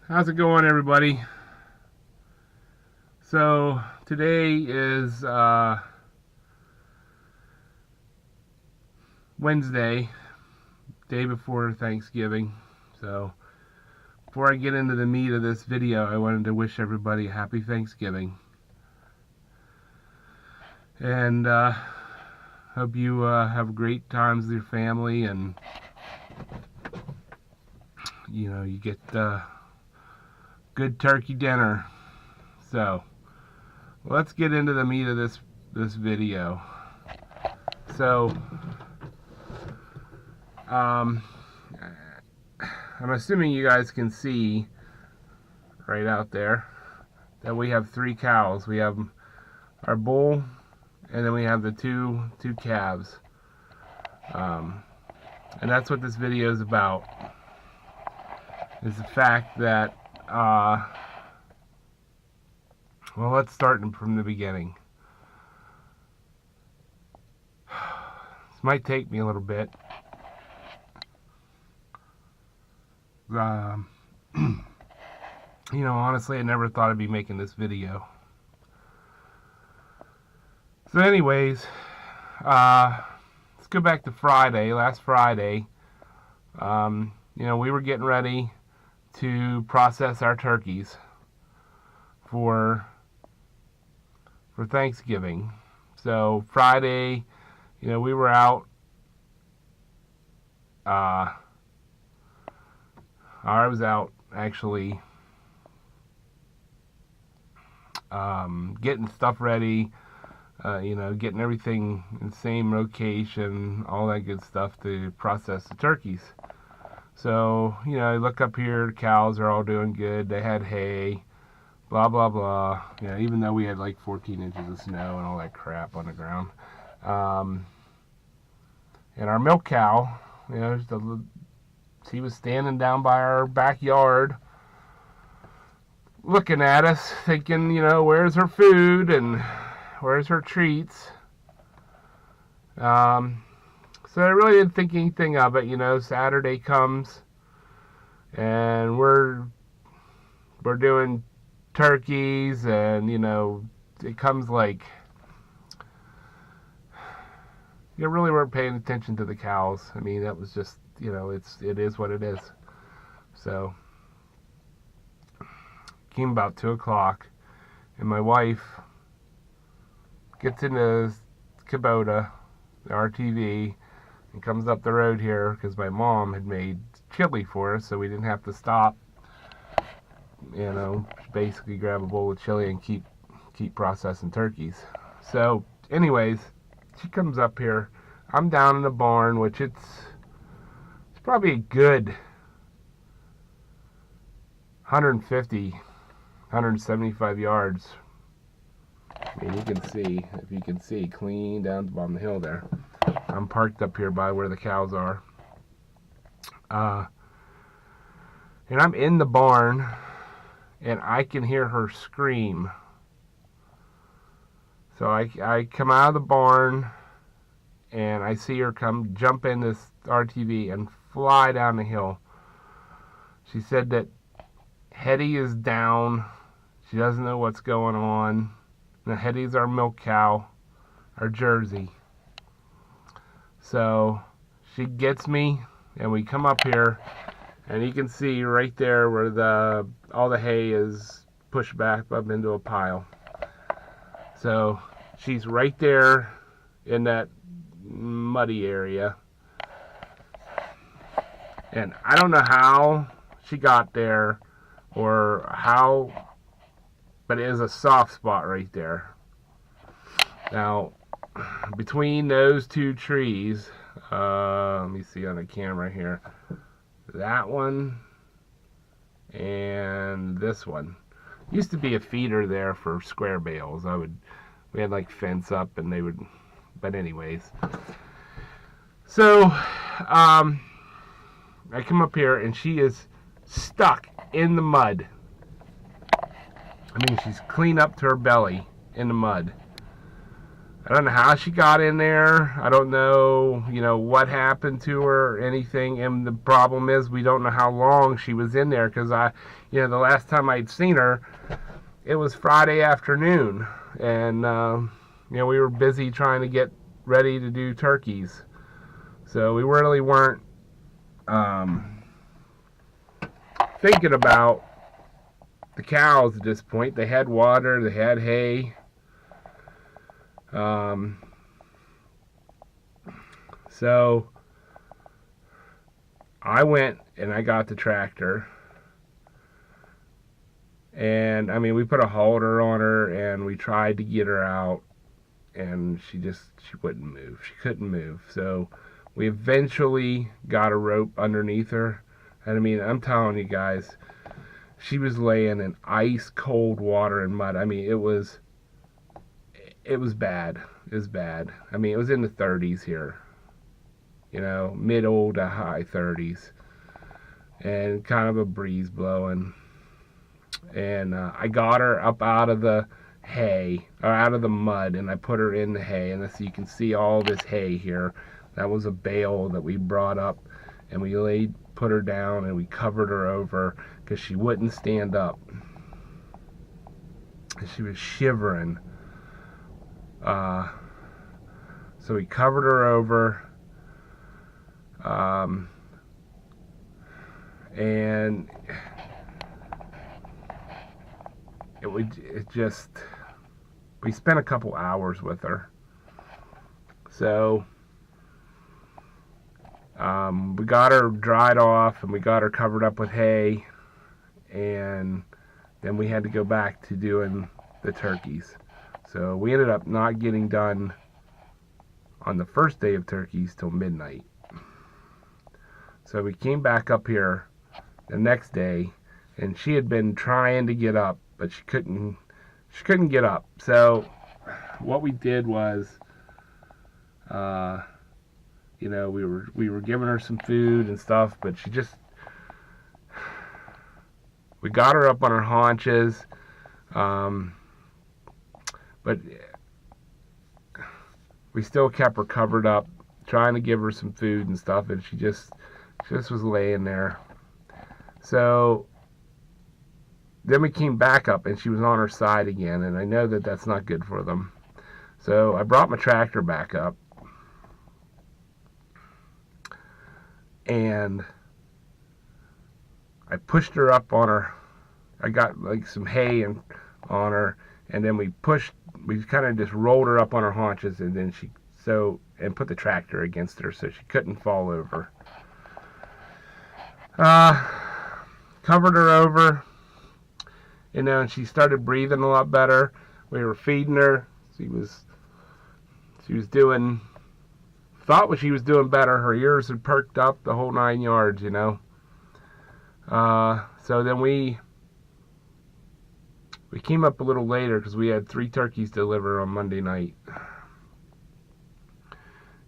How's it going, everybody? So today is Wednesday, day before Thanksgiving. So before I get into the meat of this video, I wanted to wish everybody a happy Thanksgiving, and hope you have great times with your family, and you get good turkey dinner. So let's get into the meat of this video. So I'm assuming you guys can see right out there that we have 3 cows. We have our bull, and then we have the two calves. And that's what this video is about. Is the fact that well, let's start from the beginning. This might take me a little bit. Honestly, I never thought I'd be making this video. So anyways, let's go back to Friday, last Friday. We were getting ready to process our turkeys for Thanksgiving. So Friday, we were out. I was out actually getting stuff ready, getting everything in the same location, all that good stuff to process the turkeys. So, I look up here, the cows are all doing good. They had hay, blah, blah, blah. Even though we had like 14 inches of snow and all that crap on the ground. And our milk cow, she was standing down by our backyard looking at us, thinking, where's her food and where's her treats? So I really didn't think anything of it. Saturday comes and we're doing turkeys, and it comes like you really weren't paying attention to the cows. I mean, that was just, it is what it is. So came about 2 o'clock, and my wife gets in the Kubota, the RTV, and comes up the road here because my mom had made chili for us, so we didn't have to stop. Basically grab a bowl of chili and keep processing turkeys. So, anyways, she comes up here. I'm down in the barn, which it's probably a good 150, 175 yards. I mean, you can see, if you can see, clean down the bottom of the hill there. I'm parked up here by where the cows are. And I'm in the barn, and I can hear her scream. So I come out of the barn, and I see her jump in this RTV and fly down the hill. She said that Heddy is down. She doesn't know what's going on. Now, Heddy's our milk cow, our Jersey. So she gets me, and we come up here, and you can see right there where all the hay is pushed back up into a pile. So she's right there in that muddy area, and I don't know how she got there or how, but it is a soft spot right there. Now, between those 2 trees, let me see on the camera here, that one and this one. Used to be a feeder there for square bales. We had like fence up, and they would, but anyways. So, I come up here, and she is stuck in the mud. I mean, she's clean up to her belly in the mud. I don't know how she got in there. I don't know, what happened to her or anything. And the problem is we don't know how long she was in there because the last time I'd seen her, it was Friday afternoon. And, we were busy trying to get ready to do turkeys. So we really weren't thinking about the cows at this point. They had water, they had hay. So I went and I got the tractor, and we put a halter on her and we tried to get her out, and she wouldn't move. She couldn't move. So we eventually got a rope underneath her. And I'm telling you guys, she was laying in ice cold water and mud. It was bad. It was bad. It was in the 30s here. Middle to high 30s. And kind of a breeze blowing. And I got her up out of the hay, or out of the mud, and I put her in the hay. And so you can see all this hay here. That was a bale that we brought up, and we put her down, and we covered her over because she wouldn't stand up. And she was shivering. So we covered her over, and we spent a couple hours with her. So we got her dried off and we got her covered up with hay, and then we had to go back to doing the turkeys. So we ended up not getting done on the first day of turkeys till midnight. So we came back up here the next day, and she had been trying to get up, but she couldn't get up. So what we did was, we were giving her some food and stuff, but we got her up on her haunches, but we still kept her covered up, trying to give her some food and stuff, and she just was laying there. So then we came back up, and she was on her side again, and I know that that's not good for them. So I brought my tractor back up, and I pushed her up on her. I got some hay on her, and then we kind of just rolled her up on her haunches, and then and put the tractor against her so she couldn't fall over. Covered her over, and she started breathing a lot better. We were feeding her. She was doing better. Her ears had perked up, the whole 9 yards, So then we came up a little later because we had 3 turkeys delivered on Monday night.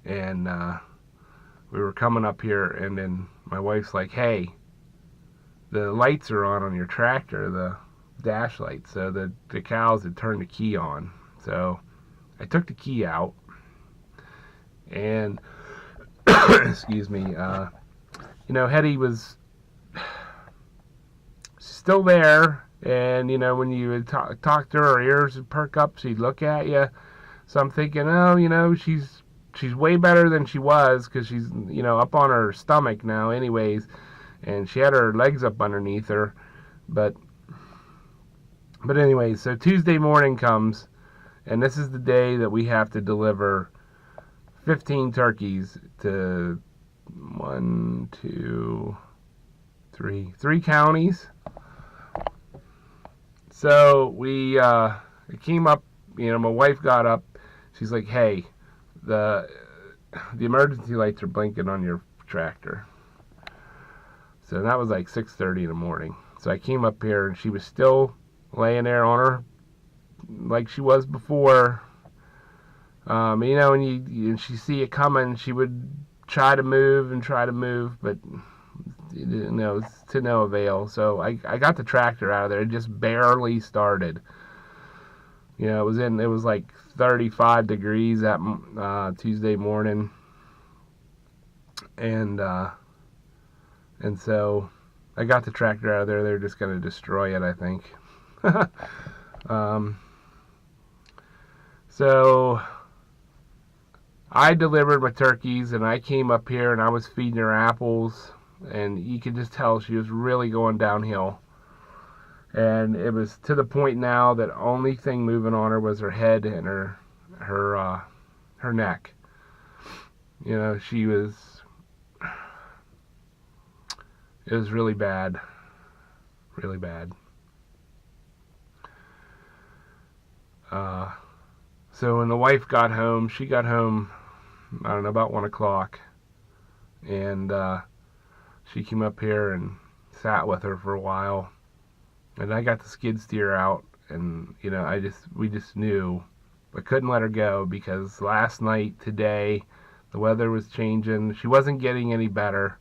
And we were coming up here, and then my wife's like, "Hey, the lights are on your tractor, the dash lights." So the cows had turned the key on. So I took the key out, and excuse me, Heddy was still there, and when you would talk to her ears would perk up, she'd look at you. So I'm thinking, she's way better than she was, because she's up on her stomach now anyways, and she had her legs up underneath her. But anyways, so Tuesday morning comes, and this is the day that we have to deliver 15 turkeys to 3 counties. So we came up, my wife got up. She's like, "Hey, the emergency lights are blinking on your tractor." So that was like 6:30 in the morning. So I came up here, and she was still laying there on her like she was before. And she see it coming, she would try to move, but it's to no avail. So I got the tractor out of there. It just barely started. You know, it was like 35 degrees that Tuesday morning, and so I got the tractor out of there. They're just going to destroy it, I think. um, so I delivered my turkeys, and I came up here and I was feeding her apples, and you could just tell she was really going downhill. And it was to the point now that only thing moving on her was her head and her neck. You know, it was really bad, really bad. So when the wife got home, she got home, I don't know, about 1 o'clock, and she came up here and sat with her for a while. And I got the skid steer out, and you know, we just knew I couldn't let her go, because last night, today, the weather was changing. She wasn't getting any better.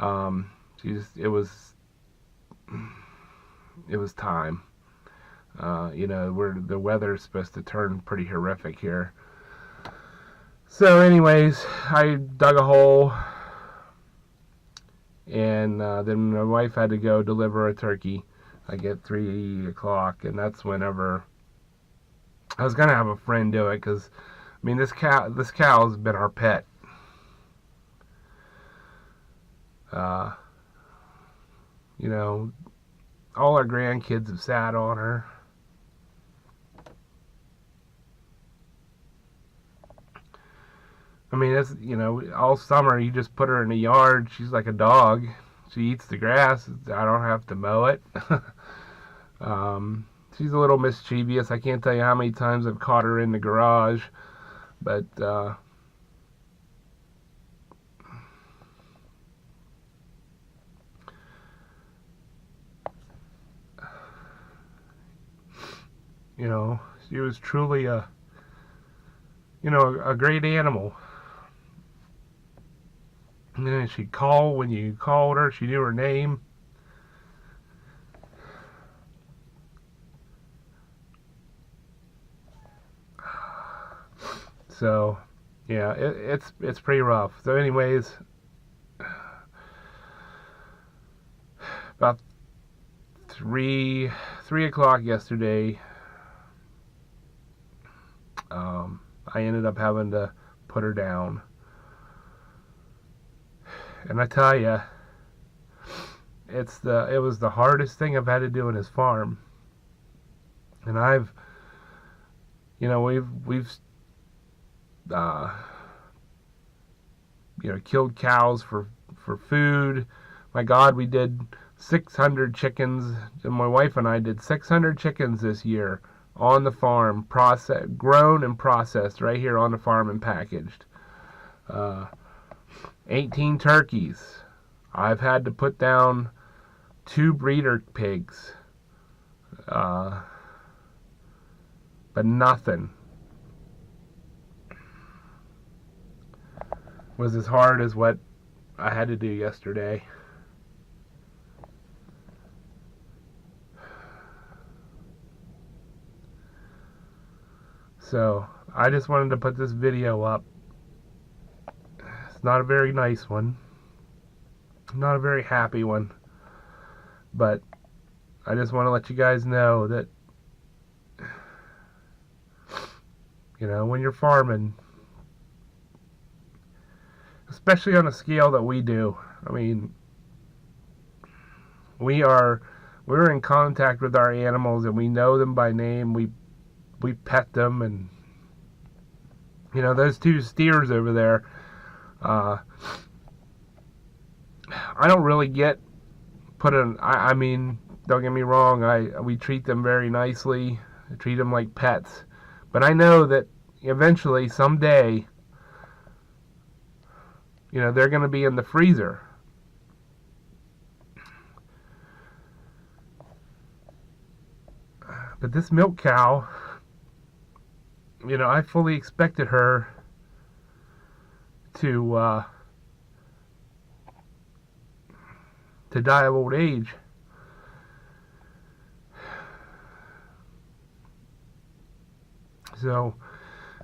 It was time. You know, the weather's supposed to turn pretty horrific here. So, anyways, I dug a hole, and then my wife had to go deliver a turkey. I get 3 o'clock, and that's whenever I was gonna have a friend do it, because I mean, this cow's been our pet. You know, all our grandkids have sat on her. I mean, it's, you know, all summer you just put her in the yard. She's like a dog. She eats the grass. I don't have to mow it. She's a little mischievous. I can't tell you how many times I've caught her in the garage, but you know, she was truly a great animal. And then she'd call when you called her. She knew her name. So, yeah, it's pretty rough. So, anyways, about 3 o'clock yesterday, I ended up having to put her down. And I tell you, it was the hardest thing I've had to do in this farm. And we've killed cows for food. My God, we did 600 chickens, and my wife and I did 600 chickens this year on the farm, grown and processed right here on the farm and packaged. 18 turkeys. I've had to put down 2 breeder pigs. But nothing was as hard as what I had to do yesterday. So, I just wanted to put this video up. It's not a very nice one. Not a very happy one. But I just want to let you guys know that, you know, when you're farming, especially on a scale that we do, I mean, we're in contact with our animals, and we know them by name. We pet them, and you know, those 2 steers over there, I don't really get I mean, don't get me wrong, we treat them very nicely. I treat them like pets. But I know that eventually, someday, you know, they're going to be in the freezer. But this milk cow, you know, I fully expected her to die of old age. So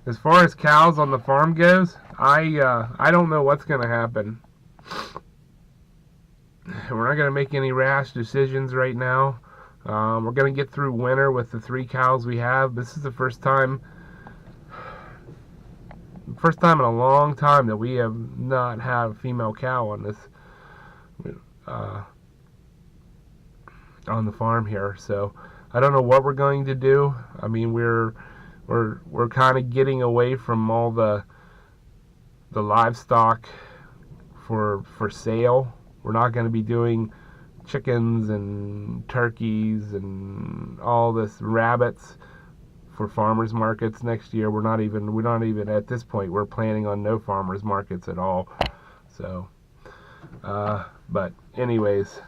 as far as cows on the farm goes, I don't know what's going to happen. We're not going to make any rash decisions right now. We're going to get through winter with the 3 cows we have. This is the first time in a long time that we have not had a female cow on this on the farm here. So I don't know what we're going to do. I mean, we're kind of getting away from all the livestock for sale. We're not going to be doing chickens and turkeys and all this rabbits for farmers markets next year. We're not even at this point. We're planning on no farmers markets at all. So, but anyways,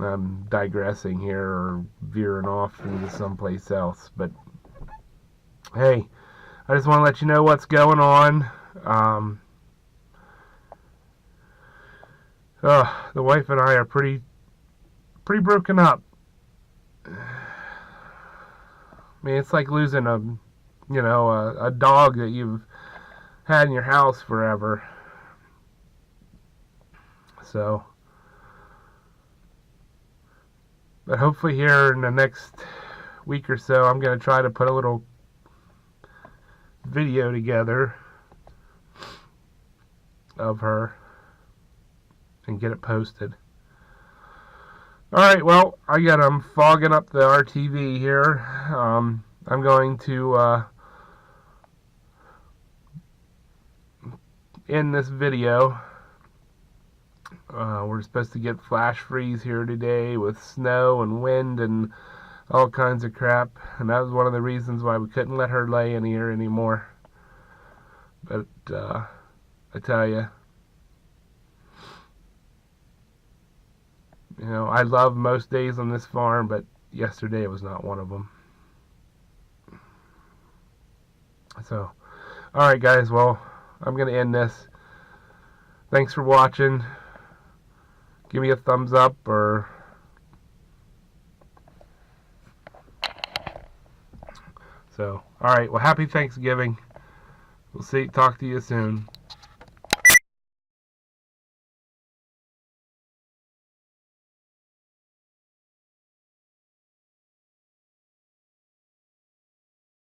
I'm digressing here or veering off into someplace else. But hey, I just want to let you know what's going on. The wife and I are pretty broken up. I mean, it's like losing a dog that you've had in your house forever. So, but hopefully here in the next week or so, I'm going to try to put a little video together of her and get it posted. Alright, well, I'm fogging up the RTV here. I'm going to end this video. We're supposed to get flash freeze here today with snow and wind and all kinds of crap, and that was one of the reasons why we couldn't let her lay in here anymore. But I tell you, I love most days on this farm, but yesterday was not one of them. So, alright guys, well, I'm going to end this. Thanks for watching. Give me a thumbs up or so. Alright, well, happy Thanksgiving. We'll talk to you soon.